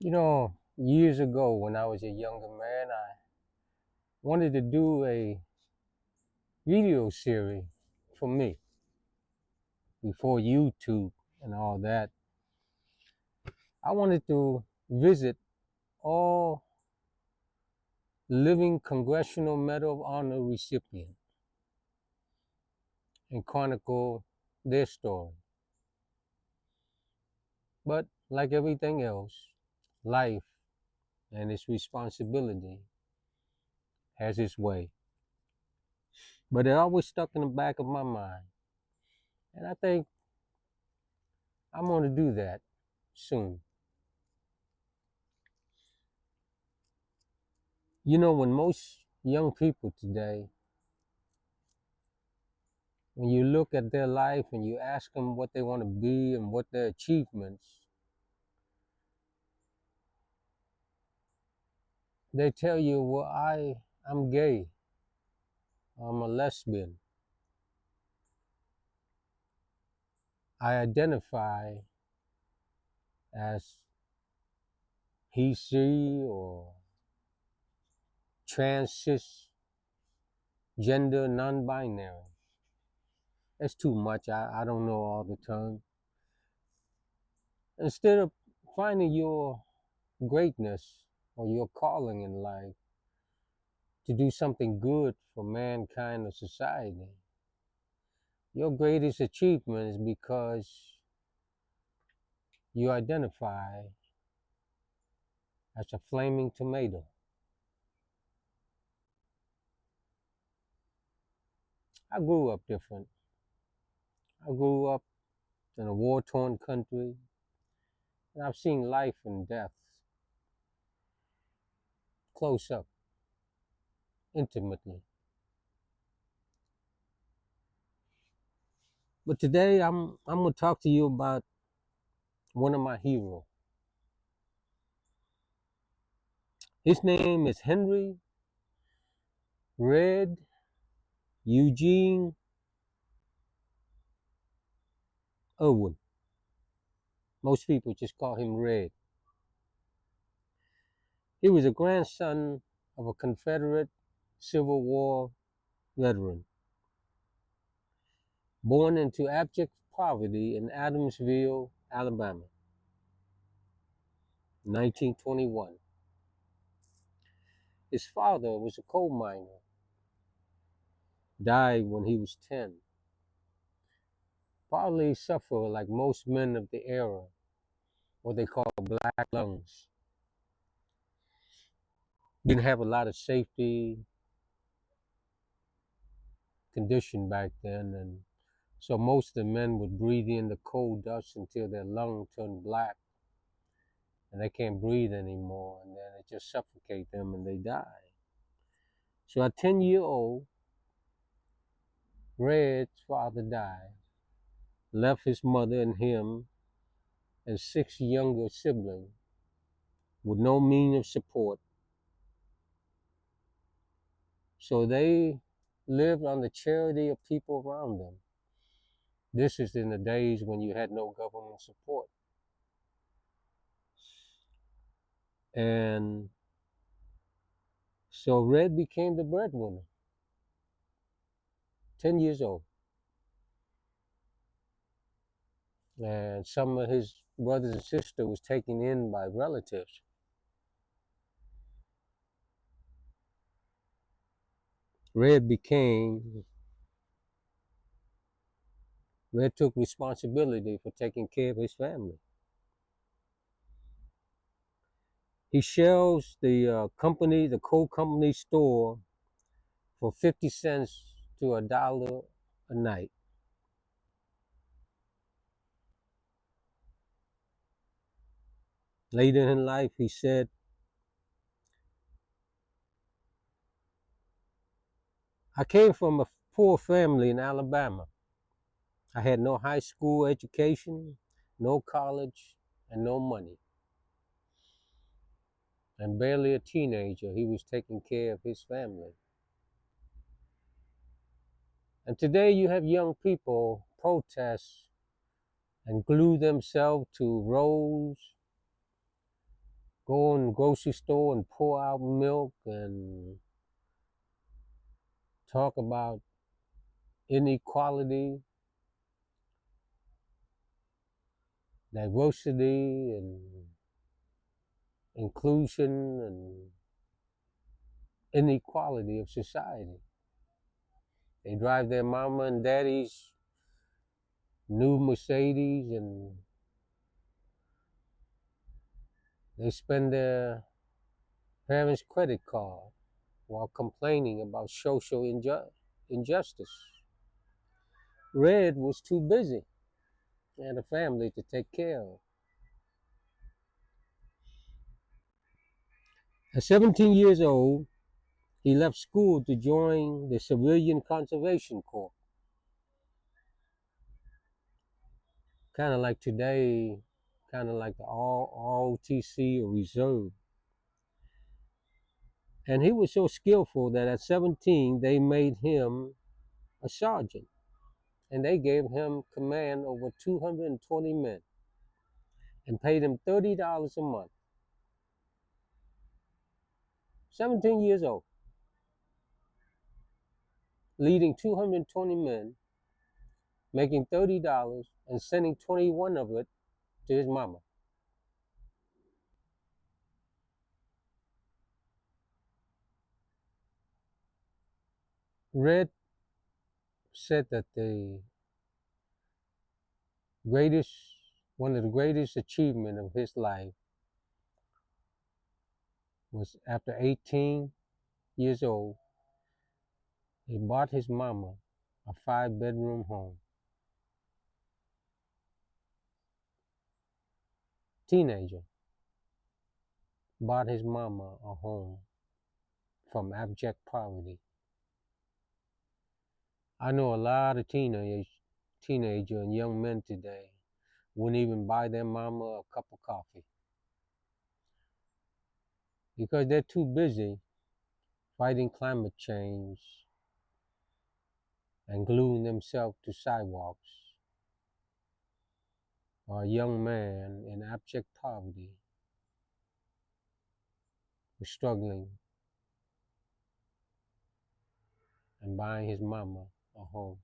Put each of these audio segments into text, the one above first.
Years ago when I was a younger man, I wanted to do a video series for me before YouTube and all that. I wanted to visit all living Congressional Medal of Honor recipients and chronicle their story. But like everything else, life and its responsibility has its way. But it always stuck in the back of my mind. And I think I'm going to do that soon. When most young people today, when you look at their life and you ask them what they want to be and what their achievements, they tell you, well, I'm gay, I'm a lesbian, I identify as he, she, or trans, cis, gender, non-binary. That's too much. I don't know all the terms. Instead of finding your greatness or your calling in life to do something good for mankind or society, your greatest achievement is because you identify as a flaming tomato. I grew up different. I grew up in a war-torn country, and I've seen life and death close up, intimately. But today I'm going to talk to you about one of my heroes. His name is Henry Red Eugene Erwin. Most people just call him Red. He was a grandson of a Confederate Civil War veteran, born into abject poverty in Adamsville, Alabama, 1921. His father was a coal miner, died when he was 10. Probably suffered like most men of the era, what they call black lungs. Didn't have a lot of safety condition back then, and so most of the men would breathe in the coal dust until their lung turned black and they can't breathe anymore, and then it just suffocate them and they die. So at 10-year-old, Red's father died, left his mother and him and 6 younger siblings with no means of support. So they lived on the charity of people around them. This is in the days when you had no government support. And so Red became the breadwinner, 10 years old. And some of his brothers and sisters was taken in by relatives. Red became, Red took responsibility for taking care of his family. He shelves the coal company store for 50 cents to $1 a night. Later in life, he said, I came from a poor family in Alabama. I had no high school education, no college, and no money. And barely a teenager, he was taking care of his family. And today you have young people protest and glue themselves to roads go in the grocery store and pour out milk and talk about inequality, diversity, and inclusion and inequality of society. They drive their mama and daddy's new Mercedes and they spend their parents' credit card while complaining about social injustice. Red was too busy and a family to take care of. At 17 years old, he left school to join the Civilian Conservation Corps, kind of like today, kind of like the ROTC or Reserve. And he was so skillful that at 17 they made him a sergeant and they gave him command over 220 men and paid him $30 a month. 17 years old, leading 220 men, making $30 and sending 21 of it to his mama. Red said that greatest, one of the greatest achievements of his life was after 18 years old, he bought his mama a 5-bedroom home. Teenager bought his mama a home from abject poverty. I know a lot of teenager and young men today wouldn't even buy their mama a cup of coffee because they're too busy fighting climate change and gluing themselves to sidewalks. Or a young man in abject poverty was struggling and buying his mama a home.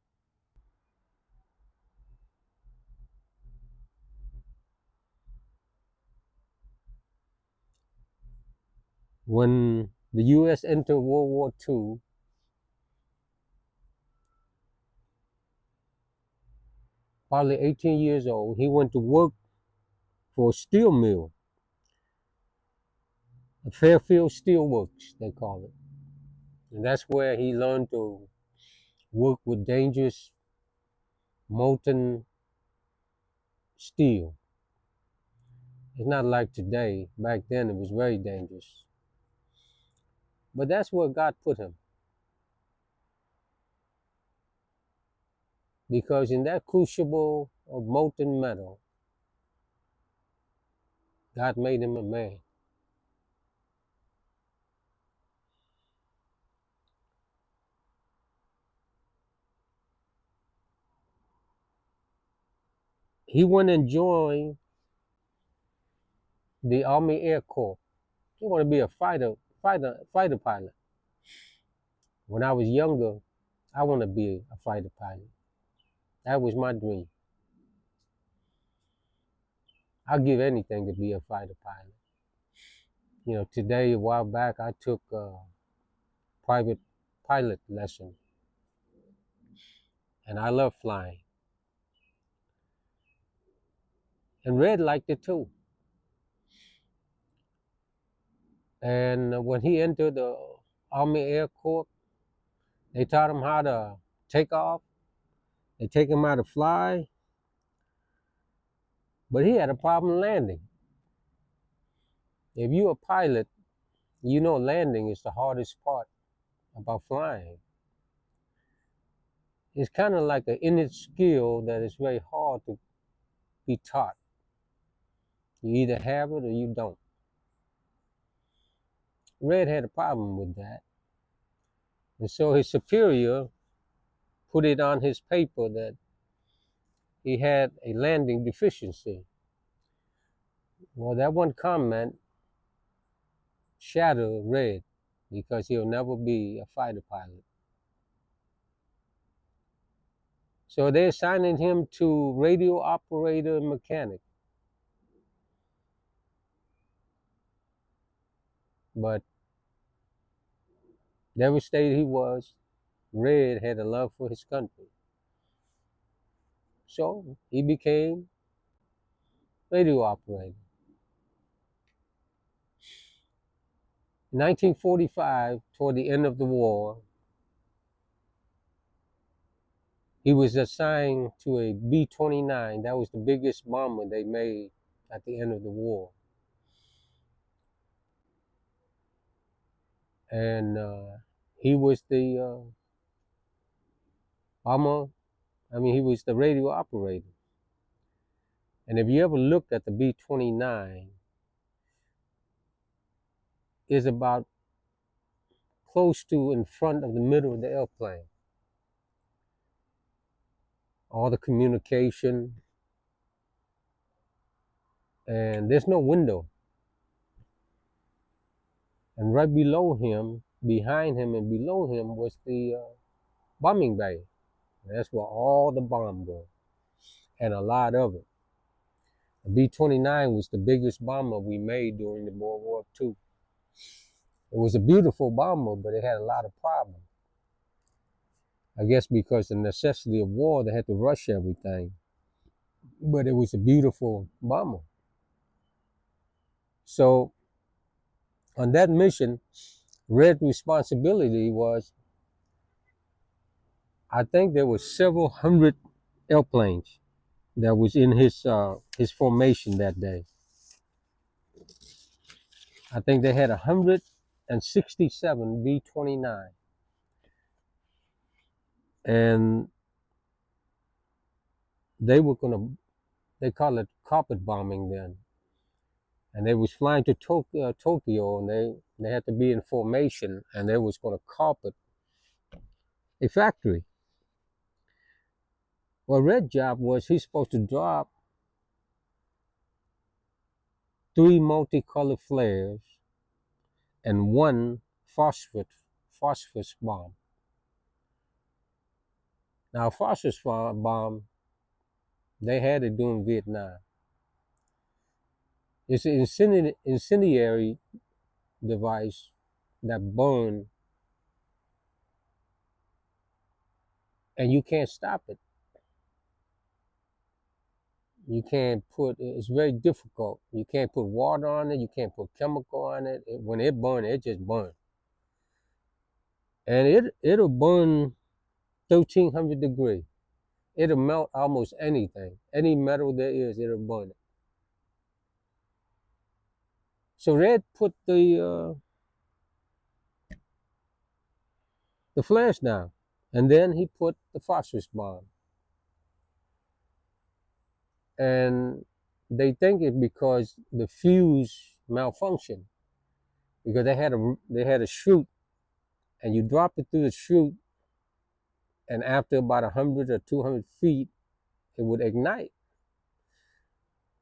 When the U.S. entered World War II, probably 18 years old, he went to work for a steel mill, a Fairfield Steel Works, they call it. And that's where he learned to work with dangerous molten steel. It's not like today. Back then, it was very dangerous. But that's where God put him. Because in that crucible of molten metal, God made him a man. He went and joined the Army Air Corps. He wanted to be a fighter pilot. When I was younger, I wanted to be a fighter pilot. That was my dream. I'd give anything to be a fighter pilot. You know, today, a while back, I took a private pilot lesson, and I love flying. And Red liked it too. And when he entered the Army Air Corps, they taught him how to take off. They take him how to fly. But he had a problem landing. If you're a pilot, you know landing is the hardest part about flying. It's kind of like an innate skill that is very hard to be taught. You either have it or you don't. Red had a problem with that. And so his superior put it on his paper that he had a landing deficiency. Well, that one comment shatter Red because he'll never be a fighter pilot. So they're assigning him to radio operator mechanic. But devastated he was, Red had a love for his country. So he became radio operator. In 1945, toward the end of the war, he was assigned to a B-29. That was the biggest bomber they made at the end of the war. And he was the bomber, he was the radio operator. And if you ever looked at the B-29, it's about close to in front of the middle of the airplane. All the communication, and there's no window. And right below him, behind him and below him was the bombing bay. That's where all the bomb go, and a lot of it. The B-29 was the biggest bomber we made during the World War II. It was a beautiful bomber, but it had a lot of problems. I guess because the necessity of war, they had to rush everything. But it was a beautiful bomber. So on that mission, Red's responsibility was, I think there were several hundred airplanes that was in his formation that day. I think they had 167 B-29, and they were they call it carpet bombing then. And they was flying to Tokyo, and they had to be in formation, and they was going to carpet a factory. Well, Red's job was he's supposed to drop 3 multicolored flares and 1 phosphorus bomb. Now, phosphorus bomb, they had it during Vietnam. It's an incendiary device that burn, and you can't stop it. You can't it's very difficult. You can't put water on it. You can't put chemical on it. When it burns, it just burns. And it'll burn 1,300 degrees. It'll melt almost anything. Any metal there is, it'll burn it. So Red put the flash down, and then he put the phosphorus bomb. And they think it's because the fuse malfunctioned, because they had a chute, and you drop it through the chute, and after about 100 or 200 feet, it would ignite.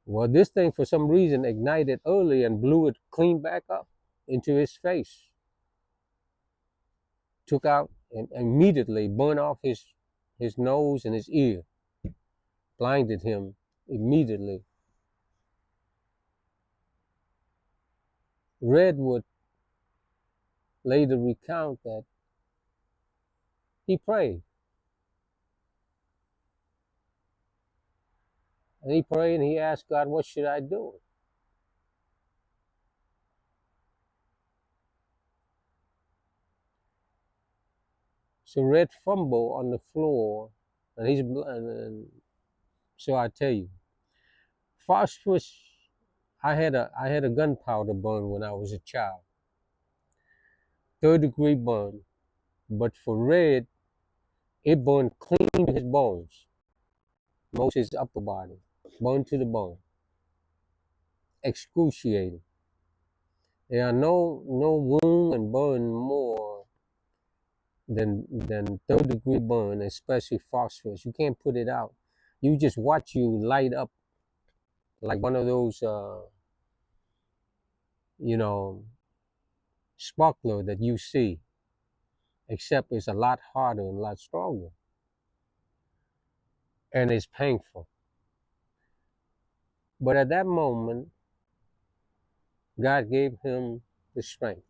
Well, this thing, for some reason, ignited early and blew it clean back up into his face. Took out and immediately burned off his nose and his ear. Blinded him immediately. Red would later recount that he prayed. And he prayed and he asked God, what should I do? So Red fumbled on the floor, and so I tell you, phosphorus, I had a gunpowder burn when I was a child. 3rd-degree burn. But for Red, it burned clean to his bones, most his upper body, burned to the bone. Excruciating. There are no wound and burn more than 3rd-degree burn, especially phosphorus. You can't put it out. You just watch you light up like one of those, you know, sparkler that you see, except it's a lot harder and a lot stronger, and it's painful. But at that moment, God gave him the strength.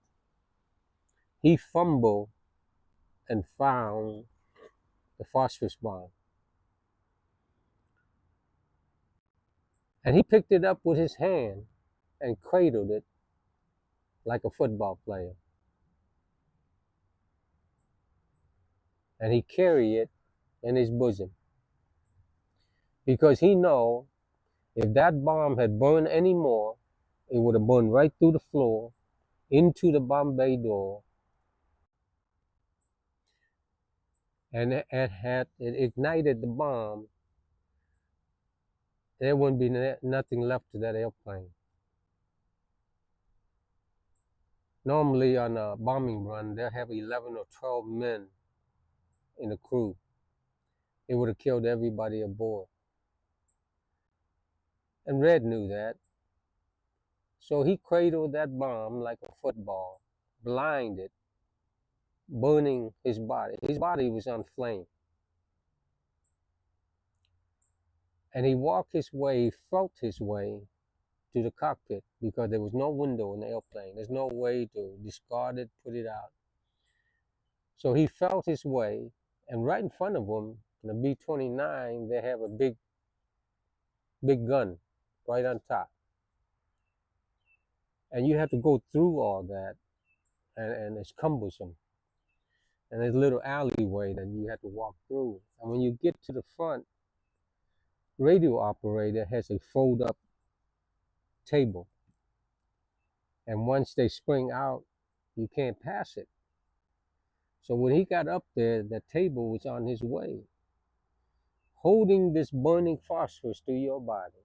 He fumbled and found the phosphorus bomb, and he picked it up with his hand and cradled it like a football player, and he carried it in his bosom because he know if that bomb had burned anymore, it would have burned right through the floor into the Bombay door, and had it ignited the bomb, there wouldn't be nothing left to that airplane. Normally on a bombing run, they'll have 11 or 12 men in the crew. It would have killed everybody aboard. And Red knew that. So he cradled that bomb like a football, blinded, burning his body. His body was on flame. And he walked his way, felt his way to the cockpit because there was no window in the airplane. There's no way to discard it, put it out. So he felt his way, and right in front of him, the B-29, they have a big gun right on top. And you have to go through all that, and it's cumbersome. And there's a little alleyway that you have to walk through. And when you get to the front, radio operator has a fold-up table. And once they spring out, you can't pass it. So when he got up there, the table was on his way, holding this burning phosphorus to your body.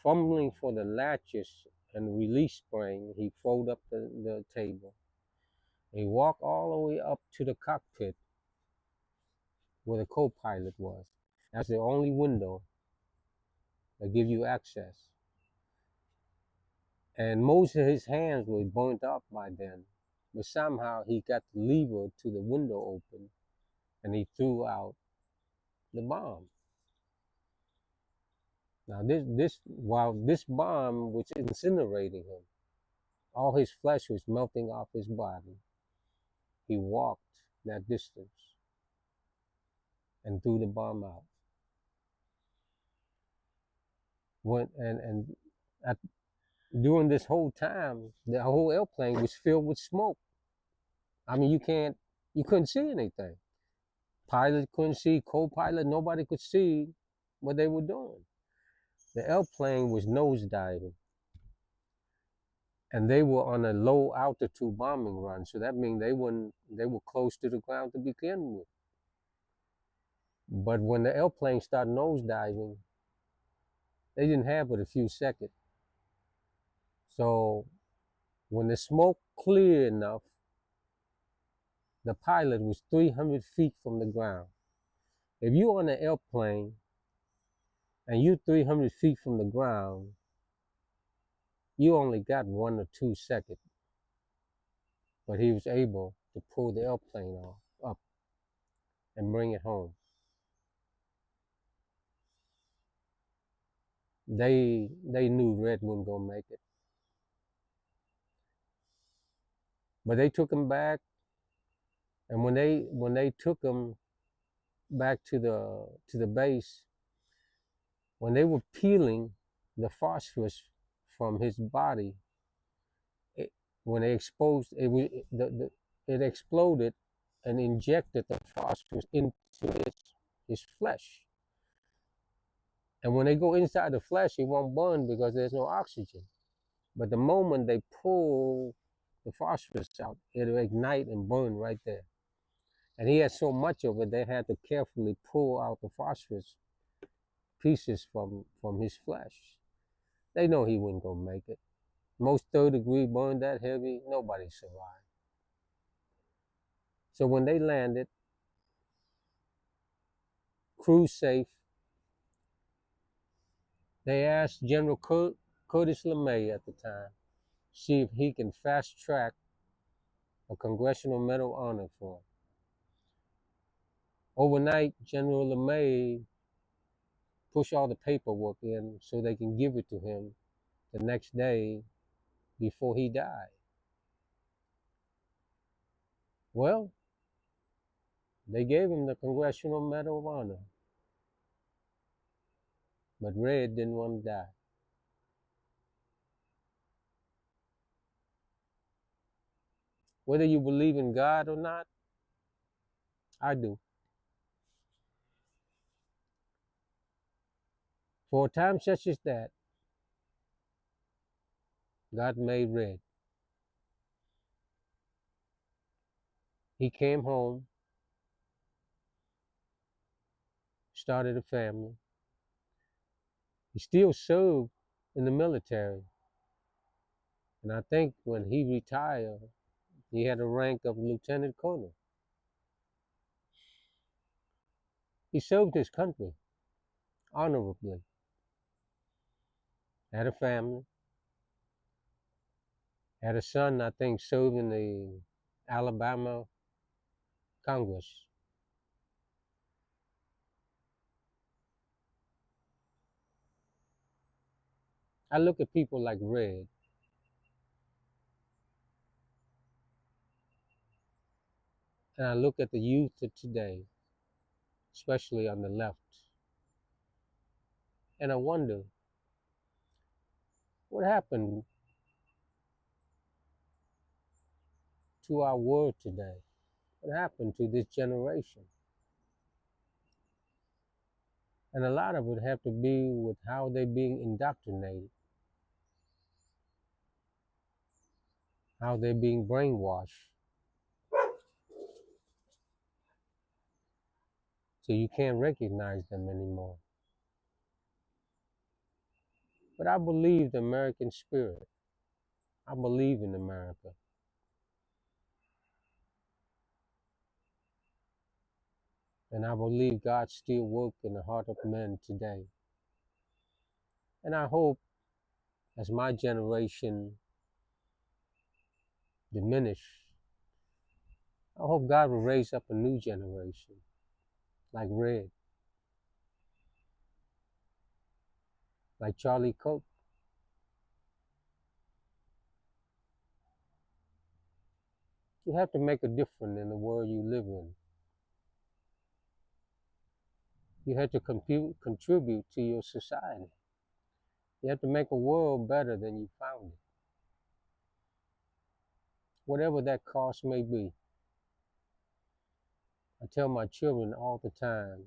Fumbling for the latches and release spring, he folded up the table. He walked all the way up to the cockpit where the co-pilot was. That's the only window that gives you access. And most of his hands were burnt up by then, but somehow he got the lever to the window open, and he threw out the bomb. Now while this bomb was incinerating him, all his flesh was melting off his body. He walked that distance and threw the bomb out. And at, during this whole time, the whole airplane was filled with smoke. I mean, you couldn't see anything. Pilot couldn't see, co-pilot, nobody could see what they were doing. The airplane was nosediving, and they were on a low altitude bombing run, so that means they were close to the ground to begin with. But when the airplane started nosediving, they didn't have but a few seconds. So when the smoke cleared enough, the pilot was 300 feet from the ground. If you're on an airplane and you're 300 feet from the ground, you only got 1 or 2 seconds. But he was able to pull the airplane up and bring it home. They knew Red wasn't gonna make it, but they took him back. And when they took him back to the base, when they were peeling the phosphorus from his body, when they exposed it, it exploded and injected the phosphorus into his flesh. And when they go inside the flesh, it won't burn because there's no oxygen. But the moment they pull the phosphorus out, it'll ignite and burn right there. And he had so much of it, they had to carefully pull out the phosphorus pieces from his flesh. They know he wasn't gonna make it. Most third-degree burn that heavy, nobody survived. So when they landed, crew safe, they asked General Curtis LeMay at the time, see if he can fast track a Congressional Medal honor for him. Overnight, General LeMay pushed all the paperwork in so they can give it to him the next day before he died. Well, they gave him the Congressional Medal of Honor, but Red didn't want to die. Whether you believe in God or not, I do. For a time such as that, God made Red. He came home, started a family. He still served in the military. And I think when he retired, he had a rank of lieutenant colonel. He served his country honorably, had a family, had a son, I think, served in the Alabama Congress. I look at people like Red, and I look at the youth of today, especially on the left, and I wonder what happened to our world today? What happened to this generation? And a lot of it have to be with how they're being indoctrinated, how they're being brainwashed. So you can't recognize them anymore. But I believe the American spirit. I believe in America. And I believe God still works in the heart of men today. And I hope as my generation diminish, I hope God will raise up a new generation like Red, like Charlie Coke. You have to make a difference in the world you live in. You have to contribute to your society. You have to make a world better than you found it. Whatever that cost may be. I tell my children all the time,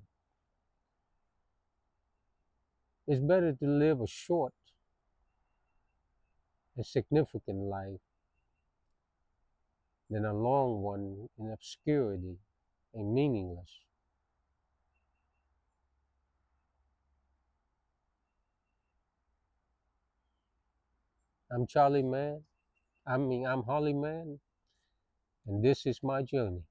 it's better to live a short and significant life than a long one in obscurity and meaningless. I'm Charlie Man. I'm Holly Man, and this is my journey.